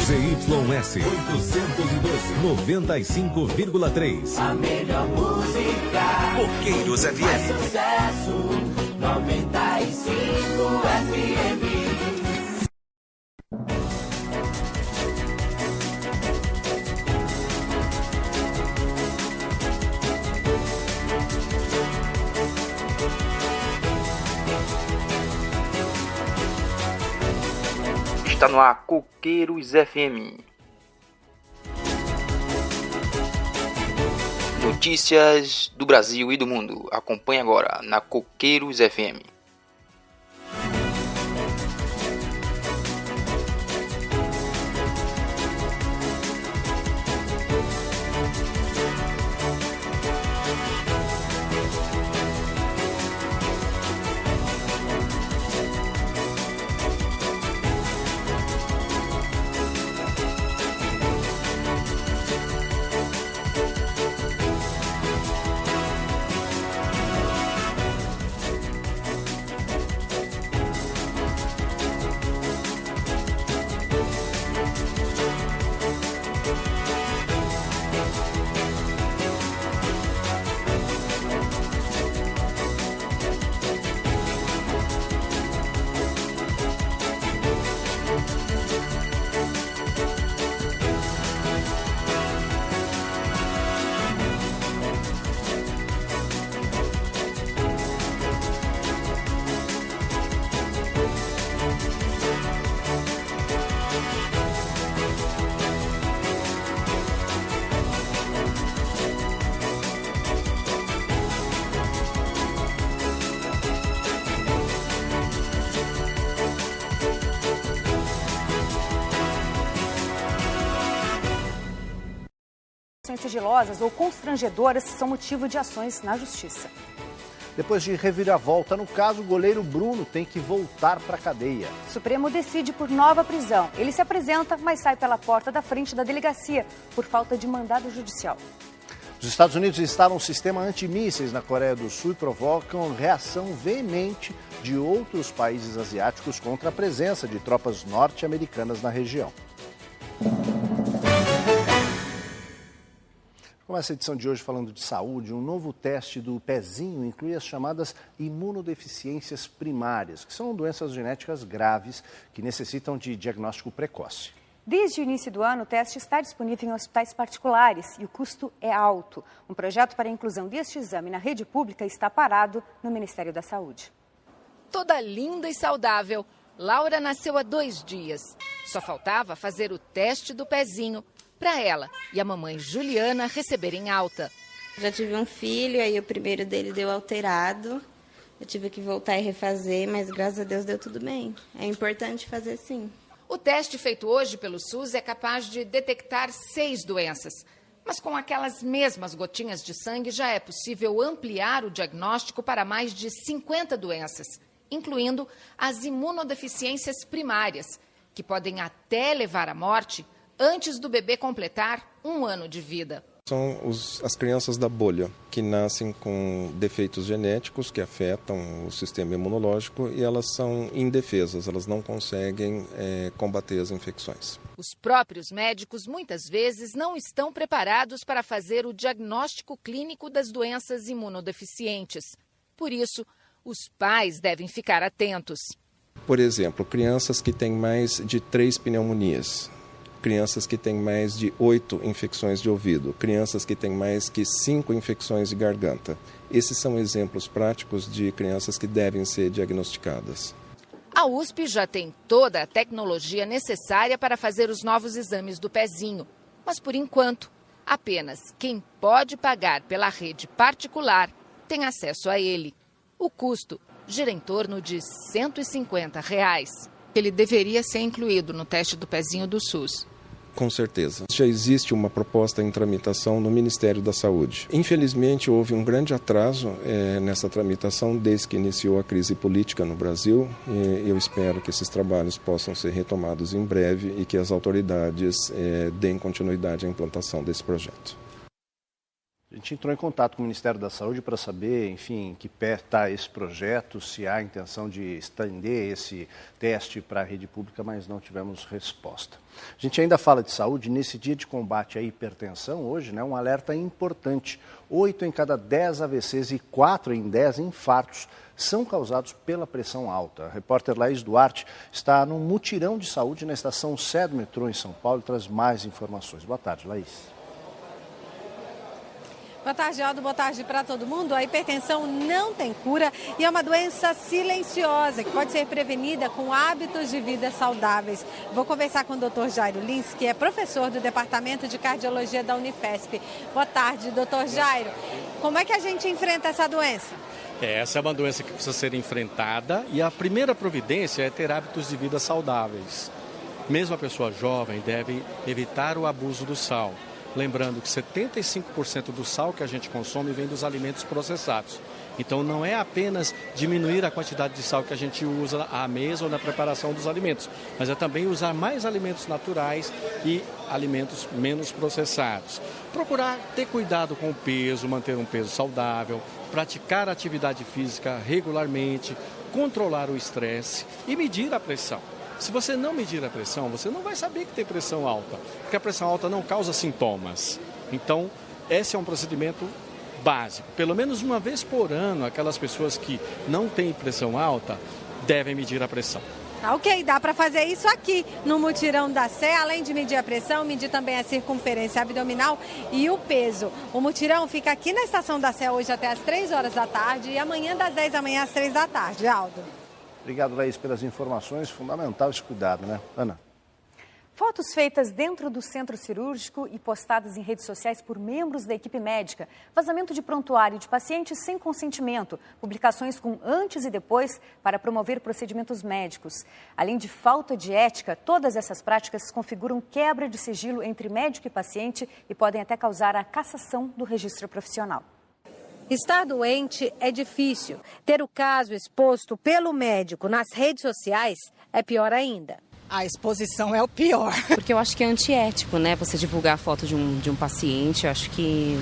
ZYS 812, 95,3. A melhor música. Coqueiros FM. Mais sucesso, 95 FM. Está no ar Coqueiros FM. Notícias do Brasil e do mundo. Acompanhe agora na Coqueiros FM. Sigilosas ou constrangedoras são motivo de ações na justiça. Depois de reviravolta no caso, o goleiro Bruno tem que voltar para a cadeia. O Supremo decide por nova prisão. Ele se apresenta, mas sai pela porta da frente da delegacia por falta de mandado judicial. Os Estados Unidos instalam um sistema antimísseis na Coreia do Sul e provocam reação veemente de outros países asiáticos contra a presença de tropas norte-americanas na região. Começa a edição de hoje falando de saúde. Um novo teste do pezinho inclui as chamadas imunodeficiências primárias, que são doenças genéticas graves que necessitam de diagnóstico precoce. Desde o início do ano, o teste está disponível em hospitais particulares e o custo é alto. Um projeto para a inclusão deste exame na rede pública está parado no Ministério da Saúde. Toda linda e saudável, Laura nasceu há 2 dias. Só faltava fazer o teste do pezinho para ela e a mamãe Juliana receberem alta. Já tive um filho, aí o primeiro dele deu alterado. Eu tive que voltar e refazer, mas graças a Deus deu tudo bem. É importante fazer sim. O teste feito hoje pelo SUS é capaz de detectar 6 doenças. Mas com aquelas mesmas gotinhas de sangue já é possível ampliar o diagnóstico para mais de 50 doenças, incluindo as imunodeficiências primárias, que podem até levar à morte antes do bebê completar 1 ano de vida. São as crianças da bolha, que nascem com defeitos genéticos que afetam o sistema imunológico e elas são indefesas, elas não conseguem combater as infecções. Os próprios médicos muitas vezes não estão preparados para fazer o diagnóstico clínico das doenças imunodeficientes. Por isso, os pais devem ficar atentos. Por exemplo, crianças que têm mais de 3 pneumonias. Crianças que têm mais de 8 infecções de ouvido, crianças que têm mais que 5 infecções de garganta. Esses são exemplos práticos de crianças que devem ser diagnosticadas. A USP já tem toda a tecnologia necessária para fazer os novos exames do pezinho. Mas, por enquanto, apenas quem pode pagar pela rede particular tem acesso a ele. O custo gira em torno de R$ 150. Ele deveria ser incluído no teste do pezinho do SUS. Com certeza. Já existe uma proposta em tramitação no Ministério da Saúde. Infelizmente, houve um grande atraso nessa tramitação desde que iniciou a crise política no Brasil. E eu espero que esses trabalhos possam ser retomados em breve e que as autoridades deem continuidade à implantação desse projeto. gente entrou em contato com o Ministério da Saúde para saber, enfim, em que pé está esse projeto, se há intenção de estender esse teste para a rede pública, mas não tivemos resposta. A gente ainda fala de saúde, nesse dia de combate à hipertensão, hoje, né, um alerta importante. 8 em cada 10 AVCs e 4 em 10 infartos são causados pela pressão alta. A repórter Laís Duarte está num mutirão de saúde na estação Sé do metrô em São Paulo e traz mais informações. Boa tarde, Laís. Boa tarde, Aldo. Boa tarde para todo mundo. A hipertensão não tem cura e é uma doença silenciosa que pode ser prevenida com hábitos de vida saudáveis. Vou conversar com o Dr. Jairo Lins, que é professor do Departamento de Cardiologia da Unifesp. Boa tarde, Dr. Jairo. Como é que a gente enfrenta essa doença? Essa é uma doença que precisa ser enfrentada e a primeira providência é ter hábitos de vida saudáveis. Mesmo a pessoa jovem deve evitar o abuso do sal. Lembrando que 75% do sal que a gente consome vem dos alimentos processados. Então não é apenas diminuir a quantidade de sal que a gente usa à mesa ou na preparação dos alimentos, mas é também usar mais alimentos naturais e alimentos menos processados. Procurar ter cuidado com o peso, manter um peso saudável, praticar atividade física regularmente, controlar o estresse e medir a pressão. Se você não medir a pressão, você não vai saber que tem pressão alta, porque a pressão alta não causa sintomas. Então, esse é um procedimento básico. Pelo menos uma vez por ano, aquelas pessoas que não têm pressão alta devem medir a pressão. Tá, ok, dá para fazer isso aqui no mutirão da Sé, além de medir a pressão, medir também a circunferência abdominal e o peso. O mutirão fica aqui na estação da Sé hoje até às 3 horas da tarde e amanhã das 10 da manhã às 3 da tarde. Aldo. Obrigado, Laís, pelas informações. Fundamental esse cuidado, né? Ana. Fotos feitas dentro do centro cirúrgico e postadas em redes sociais por membros da equipe médica, vazamento de prontuário de pacientes sem consentimento, publicações com antes e depois para promover procedimentos médicos. Além de falta de ética, todas essas práticas configuram quebra de sigilo entre médico e paciente e podem até causar a cassação do registro profissional. Estar doente é difícil. Ter o caso exposto pelo médico nas redes sociais é pior ainda. A exposição é o pior. Porque eu acho que é antiético, né? Você divulgar a foto de um paciente, eu acho que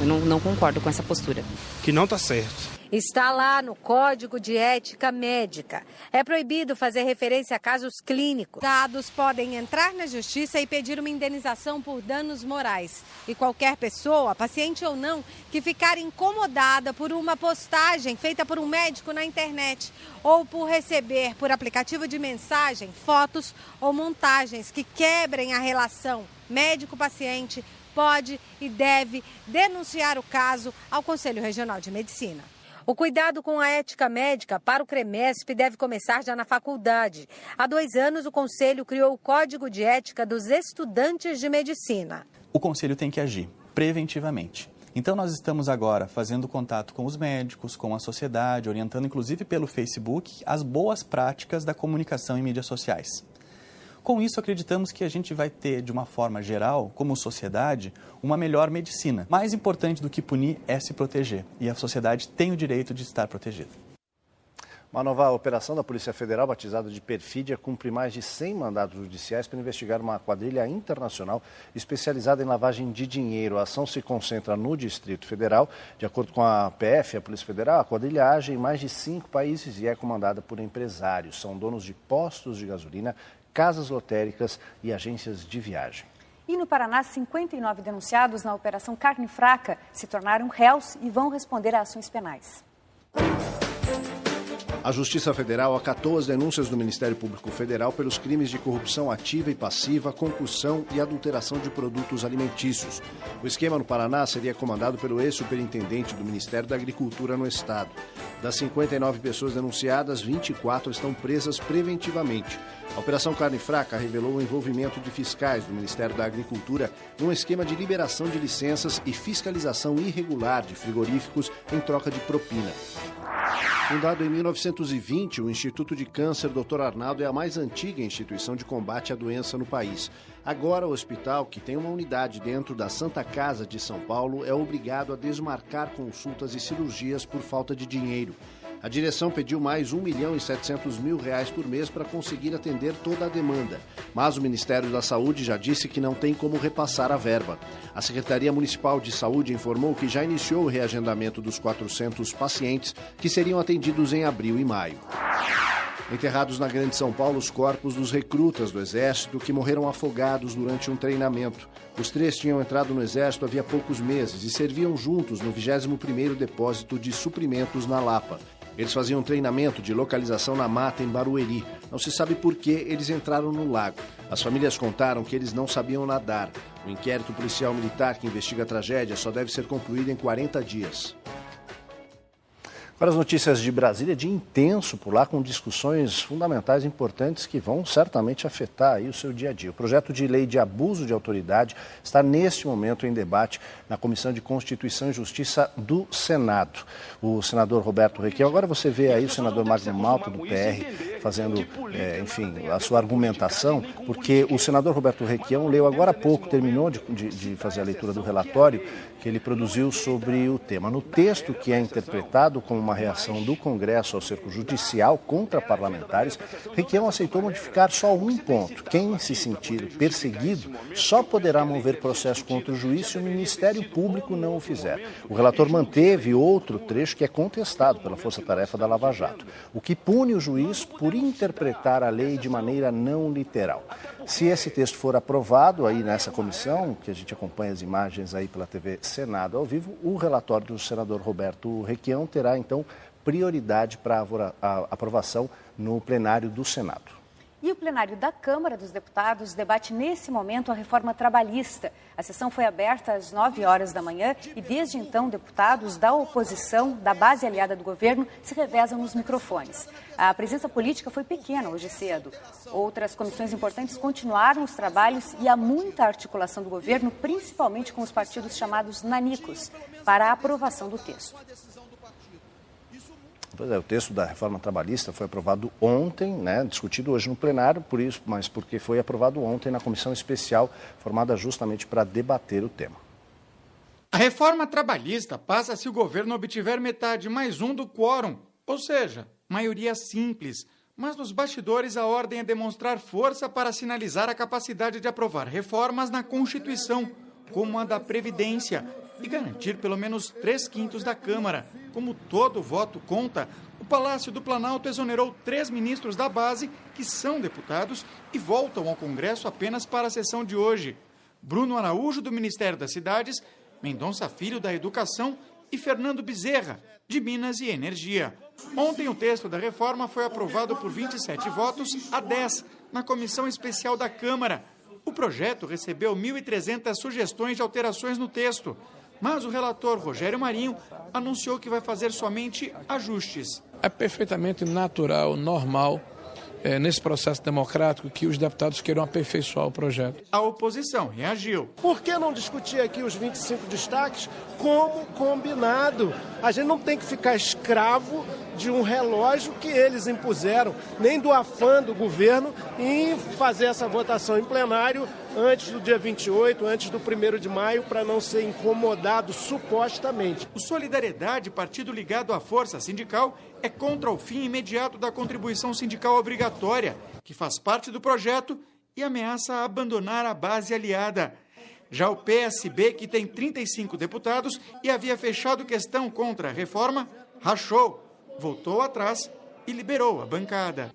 eu não concordo com essa postura. Que não está certo. Está lá no Código de Ética Médica. É proibido fazer referência a casos clínicos. Dados podem entrar na justiça e pedir uma indenização por danos morais. E qualquer pessoa, paciente ou não, que ficar incomodada por uma postagem feita por um médico na internet ou por receber por aplicativo de mensagem fotos ou montagens que quebrem a relação médico-paciente, pode e deve denunciar o caso ao Conselho Regional de Medicina. O cuidado com a ética médica para o CREMESP deve começar já na faculdade. Há 2 anos, o Conselho criou o Código de Ética dos Estudantes de Medicina. O Conselho tem que agir preventivamente. Então, nós estamos agora fazendo contato com os médicos, com a sociedade, orientando inclusive pelo Facebook as boas práticas da comunicação em mídias sociais. Com isso, acreditamos que a gente vai ter, de uma forma geral, como sociedade, uma melhor medicina. Mais importante do que punir é se proteger. E a sociedade tem o direito de estar protegida. Uma nova operação da Polícia Federal, batizada de Perfídia, cumpre mais de 100 mandados judiciais para investigar uma quadrilha internacional especializada em lavagem de dinheiro. A ação se concentra no Distrito Federal. De acordo com a PF, a Polícia Federal, a quadrilha age em mais de 5 países e é comandada por empresários. São donos de postos de gasolina, casas lotéricas e agências de viagem. E no Paraná, 59 denunciados na Operação Carne Fraca se tornaram réus e vão responder a ações penais. A Justiça Federal acatou as denúncias do Ministério Público Federal pelos crimes de corrupção ativa e passiva, concussão e adulteração de produtos alimentícios. O esquema no Paraná seria comandado pelo ex-superintendente do Ministério da Agricultura no estado. Das 59 pessoas denunciadas, 24 estão presas preventivamente. A Operação Carne Fraca revelou o envolvimento de fiscais do Ministério da Agricultura num esquema de liberação de licenças e fiscalização irregular de frigoríficos em troca de propina. Fundado em 1920, o Instituto de Câncer Dr. Arnaldo é a mais antiga instituição de combate à doença no país. Agora, o hospital, que tem uma unidade dentro da Santa Casa de São Paulo, é obrigado a desmarcar consultas e cirurgias por falta de dinheiro. A direção pediu mais R$1.700.000 por mês para conseguir atender toda a demanda. Mas o Ministério da Saúde já disse que não tem como repassar a verba. A Secretaria Municipal de Saúde informou que já iniciou o reagendamento dos 400 pacientes que seriam atendidos em abril e maio. Enterrados na Grande São Paulo os corpos dos recrutas do Exército que morreram afogados durante um treinamento. Os 3 tinham entrado no Exército havia poucos meses e serviam juntos no 21º Depósito de Suprimentos na Lapa. Eles faziam treinamento de localização na mata em Barueri. Não se sabe por que eles entraram no lago. As famílias contaram que eles não sabiam nadar. O inquérito policial militar que investiga a tragédia só deve ser concluído em 40 dias. Agora as notícias de Brasília, de intenso por lá, com discussões fundamentais importantes que vão certamente afetar aí o seu dia a dia. O projeto de lei de abuso de autoridade está neste momento em debate na Comissão de Constituição e Justiça do Senado. O senador Roberto Requião, agora você vê aí o senador Magno Malta do PR fazendo, a sua argumentação, porque o senador Roberto Requião leu agora há pouco, terminou de fazer a leitura do relatório que ele produziu sobre o tema. No texto que é interpretado como uma reação do Congresso ao cerco judicial contra parlamentares, Requião aceitou modificar só um ponto. Quem se sentir perseguido só poderá mover processo contra o juiz se o Ministério Público não o fizer. O relator manteve outro trecho que é contestado pela Força-Tarefa da Lava Jato, o que pune o juiz por interpretar a lei de maneira não literal. Se esse texto for aprovado aí nessa comissão, que a gente acompanha as imagens aí pela TV Senado ao vivo, o relatório do senador Roberto Requião terá então prioridade para a aprovação no plenário do Senado. E o plenário da Câmara dos Deputados debate nesse momento a reforma trabalhista. A sessão foi aberta às 9 horas da manhã e desde então deputados da oposição, da base aliada do governo, se revezam nos microfones. A presença política foi pequena hoje cedo. Outras comissões importantes continuaram os trabalhos e há muita articulação do governo, principalmente com os partidos chamados nanicos, para a aprovação do texto. Pois é, o texto da reforma trabalhista foi aprovado ontem, discutido hoje no plenário, mas porque foi aprovado ontem na comissão especial formada justamente para debater o tema. A reforma trabalhista passa se o governo obtiver metade mais um do quórum, ou seja, maioria simples. Mas nos bastidores a ordem é demonstrar força para sinalizar a capacidade de aprovar reformas na Constituição, como a da Previdência, e garantir pelo menos 3/5 da Câmara. Como todo voto conta, o Palácio do Planalto exonerou 3 ministros da base, que são deputados, e voltam ao Congresso apenas para a sessão de hoje. Bruno Araújo, do Ministério das Cidades, Mendonça Filho, da Educação, e Fernando Bezerra, de Minas e Energia. Ontem o texto da reforma foi aprovado por 27 votos a 10 na Comissão Especial da Câmara. O projeto recebeu 1.300 sugestões de alterações no texto, mas o relator Rogério Marinho anunciou que vai fazer somente ajustes. É perfeitamente natural, normal, nesse processo democrático, que os deputados queiram aperfeiçoar o projeto. A oposição reagiu. Por que não discutir aqui os 25 destaques como combinado? A gente não tem que ficar escravo de um relógio que eles impuseram, nem do afã do governo em fazer essa votação em plenário antes do dia 28, antes do 1º de maio, para não ser incomodado supostamente. O Solidariedade, partido ligado à força sindical, é contra o fim imediato da contribuição sindical obrigatória, que faz parte do projeto e ameaça abandonar a base aliada. Já o PSB, que tem 35 deputados e havia fechado questão contra a reforma, rachou, voltou atrás e liberou a bancada.